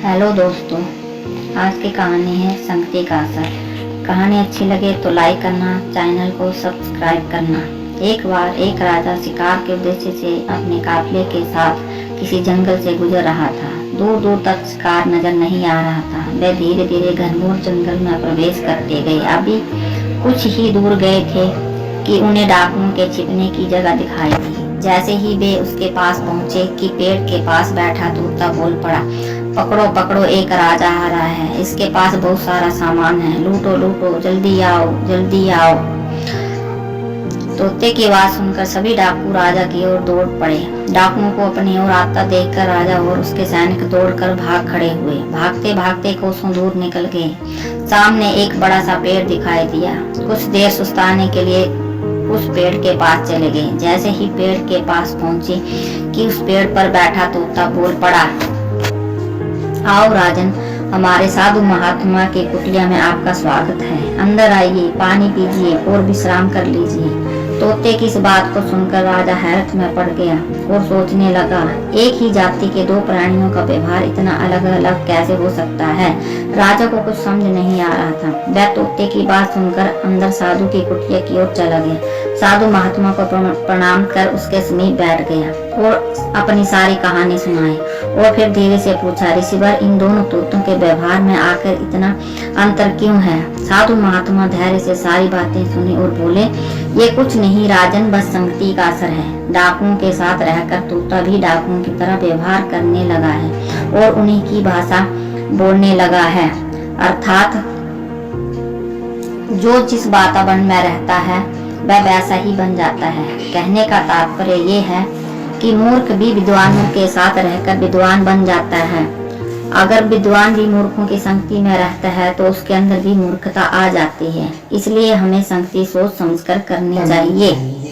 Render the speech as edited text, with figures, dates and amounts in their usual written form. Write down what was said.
Hello दोस्तों, आज की कहानी है संगति का असर। कहानी अच्छी लगे तो लाइक करना, चैनल को सब्सक्राइब करना। एक बार एक राजा शिकार के उद्देश्य से अपने काफिले के साथ किसी जंगल से गुजर रहा था। दूर दूर तक शिकार नजर नहीं आ रहा था। वे धीरे धीरे घनघोर जंगल में प्रवेश करते गए। अभी कुछ ही दूर गए थे कि उन्हें डाकुओं के छिपने की जगह दिखाई दी। जैसे ही वे उसके पास पहुंचे कि पेड़ के पास बैठा तोता बोल पड़ा, पकड़ो पकड़ो, एक राजा आ रहा है। इसके पास बहुत सारा सामान है, लूटो लूटो, जल्दी आओ जल्दी आओ। तोते की आवाज सुनकर सभी डाकू राजा की ओर दौड़ पड़े। डाकुओं को अपनी ओर आता देखकर राजा और उसके सैनिक दौड़कर भाग खड़े हुए। भागते भागते कोसों दूर निकल गए। सामने एक बड़ा सा पेड़ दिखाई दिया। कुछ देर सुस्ताने के लिए उस पेड़ के पास चले गए। जैसे ही पेड़ के पास पहुंचे कि उस पेड़ पर बैठा तोता बोल पड़ा, आओ राजन, हमारे साधु महात्मा की कुटिया में आपका स्वागत है। अंदर आइए, पानी पीजिए और विश्राम कर लीजिए। तोते की इस बात को सुनकर राजा हैरत में पड़ गया और सोचने लगा, एक ही जाति के दो प्राणियों का व्यवहार इतना अलग अलग कैसे हो सकता है। राजा को कुछ समझ नहीं आ रहा था। वह तोते की बात सुनकर अंदर साधु की कुटिया की ओर चला गया। साधु महात्मा को प्रणाम कर उसके समीप बैठ गया और अपनी सारी कहानी सुनाई। और फिर धीरे से पूछा, ऋषिवर, इन दोनों तोतों के व्यवहार में आकर इतना अंतर क्यों है। साधु महात्मा धैर्य से सारी बातें सुनी और बोले, ये कुछ नहीं राजन, बस संगति का असर है। डाकुओं के साथ रहकर तोता भी डाकुओं की तरह व्यवहार करने लगा है और उन्हीं की भाषा बोलने लगा है। अर्थात जो जिस वातावरण में रहता है वह वैसा ही बन जाता है। कहने का तात्पर्य ये है कि मूर्ख भी विद्वानों के साथ रहकर विद्वान बन जाता है। अगर विद्वान भी मूर्खों की संगति में रहता है तो उसके अंदर भी मूर्खता आ जाती है। इसलिए हमें संगति सोच समझकर करनी चाहिए।